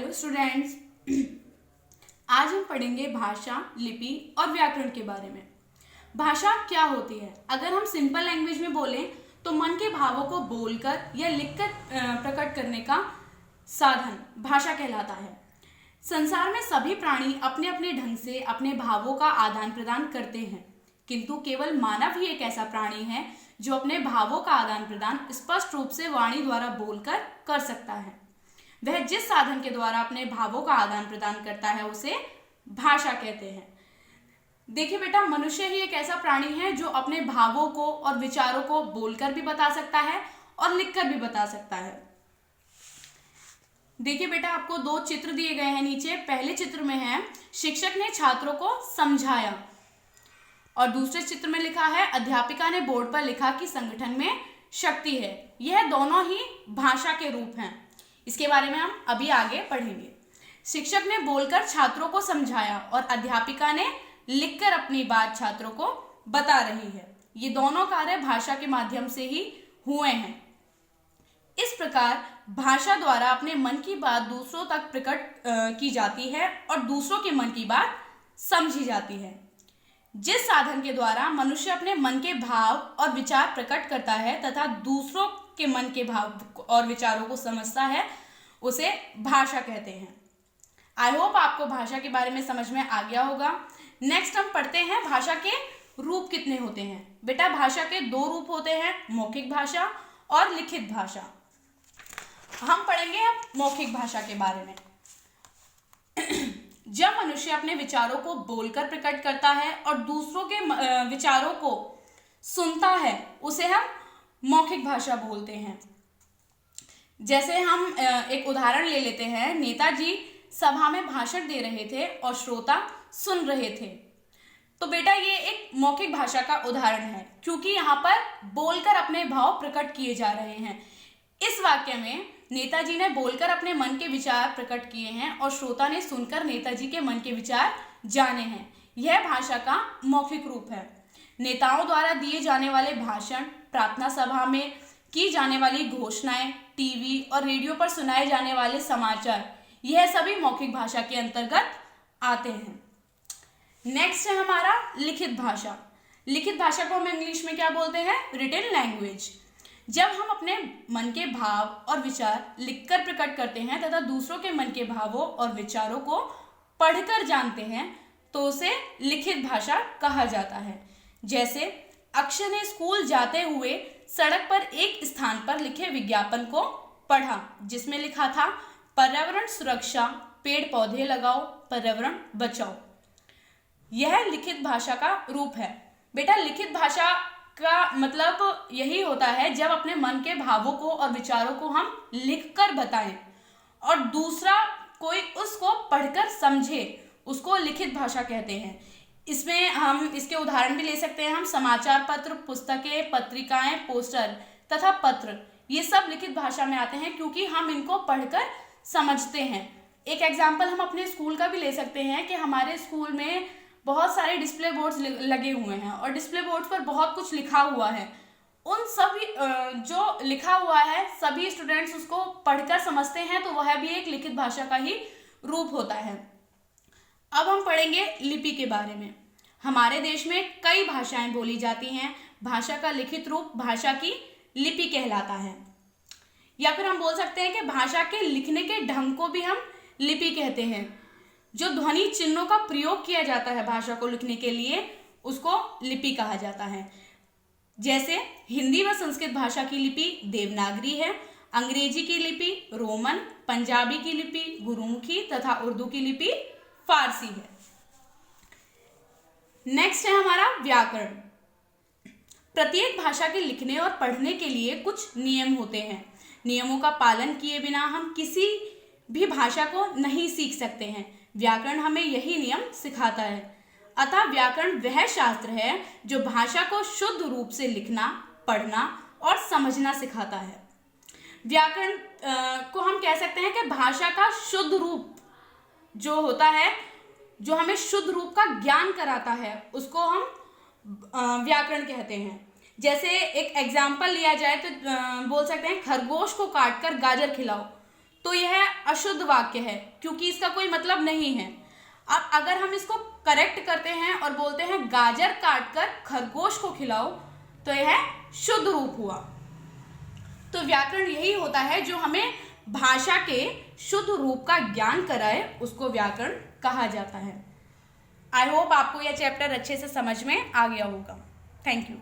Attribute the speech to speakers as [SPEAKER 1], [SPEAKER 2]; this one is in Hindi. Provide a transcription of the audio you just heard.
[SPEAKER 1] Hello students. आज हम पढ़ेंगे भाषा, लिपि और व्याकरण के बारे में। भाषा क्या होती है? अगर हम सिंपल लैंग्वेज में बोलें तो मन के भावों को बोलकर या लिखकर प्रकट करने का साधन भाषा कहलाता है। संसार में सभी प्राणी अपने अपने ढंग से अपने भावों का आदान प्रदान करते हैं, किंतु केवल मानव ही एक ऐसा प्राणी है जो अपने भावों का आदान प्रदान स्पष्ट रूप से वाणी द्वारा बोलकर कर सकता है। वह जिस साधन के द्वारा अपने भावों का आदान प्रदान करता है उसे भाषा कहते हैं। देखिए बेटा, मनुष्य ही एक ऐसा प्राणी है जो अपने भावों को और विचारों को बोलकर भी बता सकता है और लिखकर भी बता सकता है। देखिए बेटा, आपको दो चित्र दिए गए हैं नीचे। पहले चित्र में है शिक्षक ने छात्रों को समझाया और दूसरे चित्र में लिखा है अध्यापिका ने बोर्ड पर लिखा कि संगठन में शक्ति है। यह दोनों ही भाषा के रूप हैं। इसके बारे में हम अभी आगे पढ़ेंगे। शिक्षक ने बोलकर छात्रों को समझाया और अध्यापिका ने लिखकर अपनी बात छात्रों को बता रही है। ये दोनों कार्य भाषा के माध्यम से ही हुए हैं। इस प्रकार भाषा द्वारा अपने मन की बात दूसरों तक प्रकट की जाती है और दूसरों के मन की बात समझी जाती है। जिस साधन के द्वारा मनुष्य अपने मन के भाव और विचार प्रकट करता है तथा दूसरों के मन के भाव और विचारों को समझता है उसे भाषा कहते हैं। आई होप आपको भाषा के बारे में समझ में आ गया होगा। नेक्स्ट हम पढ़ते हैं भाषा के रूप कितने होते हैं। बेटा, भाषा के दो रूप होते हैं, मौखिक भाषा और लिखित भाषा। हम पढ़ेंगे अब मौखिक भाषा के बारे में। जब मनुष्य अपने विचारों को बोलकर प्रकट करता है और दूसरों के विचारों को सुनता है उसे हम मौखिक भाषा बोलते हैं। जैसे हम एक उदाहरण ले लेते हैं। नेताजी सभा में भाषण दे रहे थे और श्रोता सुन रहे थे। तो बेटा, ये एक मौखिक भाषा का उदाहरण है, क्योंकि यहाँ पर बोलकर अपने भाव प्रकट किए जा रहे हैं। इस वाक्य में नेताजी ने बोलकर अपने मन के विचार प्रकट किए हैं और श्रोता ने सुनकर नेताजी के मन के विचार जाने हैं। यह भाषा का मौखिक रूप है। नेताओं द्वारा दिए जाने वाले भाषण, प्रार्थना सभा में की जाने वाली घोषणाएं, टीवी और रेडियो पर सुनाए जाने वाले समाचार, यह सभी मौखिक भाषा के अंतर्गत आते हैं। नेक्स्ट है हमारा लिखित भाषा। लिखित भाषा को हम इंग्लिश में क्या बोलते हैं? Written language. जब हम अपने मन के भाव और विचार लिखकर प्रकट करते हैं तथा दूसरों के मन के भावों और विचारों को पढ़कर जानते हैं तो उसे लिखित भाषा कहा जाता है। जैसे अक्षय ने स्कूल जाते हुए सड़क पर एक स्थान पर लिखे विज्ञापन को पढ़ा, जिसमें लिखा था पर्यावरण सुरक्षा, पेड़ पौधे लगाओ, पर्यावरण बचाओ। यह लिखित भाषा का रूप है। बेटा, लिखित भाषा का मतलब यही होता है जब अपने मन के भावों को और विचारों को हम लिखकर बताएं और दूसरा कोई उसको पढ़कर समझे, उसको लिखित भाषा कहते हैं। इसमें हम इसके उदाहरण भी ले सकते हैं। हम समाचार पत्र, पुस्तकें, पत्रिकाएं, पोस्टर तथा पत्र, ये सब लिखित भाषा में आते हैं क्योंकि हम इनको पढ़कर समझते हैं। एक एग्जाम्पल हम अपने स्कूल का भी ले सकते हैं कि हमारे स्कूल में बहुत सारे डिस्प्ले बोर्ड्स लगे हुए हैं और डिस्प्ले बोर्ड्स पर बहुत कुछ लिखा हुआ है। उन सभी जो लिखा हुआ है सभी स्टूडेंट्स उसको पढ़कर समझते हैं, तो वह भी एक लिखित भाषा का ही रूप होता है। अब हम पढ़ेंगे लिपि के बारे में। हमारे देश में कई भाषाएं बोली जाती हैं। भाषा का लिखित रूप भाषा की लिपि कहलाता है, या फिर हम बोल सकते हैं कि भाषा के लिखने के ढंग को भी हम लिपि कहते हैं। जो ध्वनि चिन्हों का प्रयोग किया जाता है भाषा को लिखने के लिए उसको लिपि कहा जाता है। जैसे हिंदी व संस्कृत भाषा की लिपि देवनागरी है, अंग्रेजी की लिपि रोमन, पंजाबी की लिपि गुरुमुखी तथा उर्दू की लिपि फारसी है। नेक्स्ट है हमारा व्याकरण। प्रत्येक भाषा के लिखने और पढ़ने के लिए कुछ नियम होते हैं। नियमों का पालन किए बिना हम किसी भी भाषा को नहीं सीख सकते हैं। व्याकरण हमें यही नियम सिखाता है। अतः व्याकरण वह शास्त्र है जो भाषा को शुद्ध रूप से लिखना, पढ़ना और समझना सिखाता है। व्याकरण को हम कह सकते हैं कि भाषा का शुद्ध रूप जो होता है, जो हमें शुद्ध रूप का ज्ञान कराता है, उसको हम व्याकरण कहते हैं। जैसे एक एग्जाम्पल लिया जाए तो बोल सकते हैं खरगोश को काटकर गाजर खिलाओ, तो यह अशुद्ध वाक्य है क्योंकि इसका कोई मतलब नहीं है। अब अगर हम इसको करेक्ट करते हैं और बोलते हैं गाजर काटकर खरगोश को खिलाओ, तो यह शुद्ध रूप हुआ। तो व्याकरण यही होता है जो हमें भाषा के शुद्ध रूप का ज्ञान कराए, उसको व्याकरण कहा जाता है। आई होप आपको यह चैप्टर अच्छे से समझ में आ गया होगा। Thank you.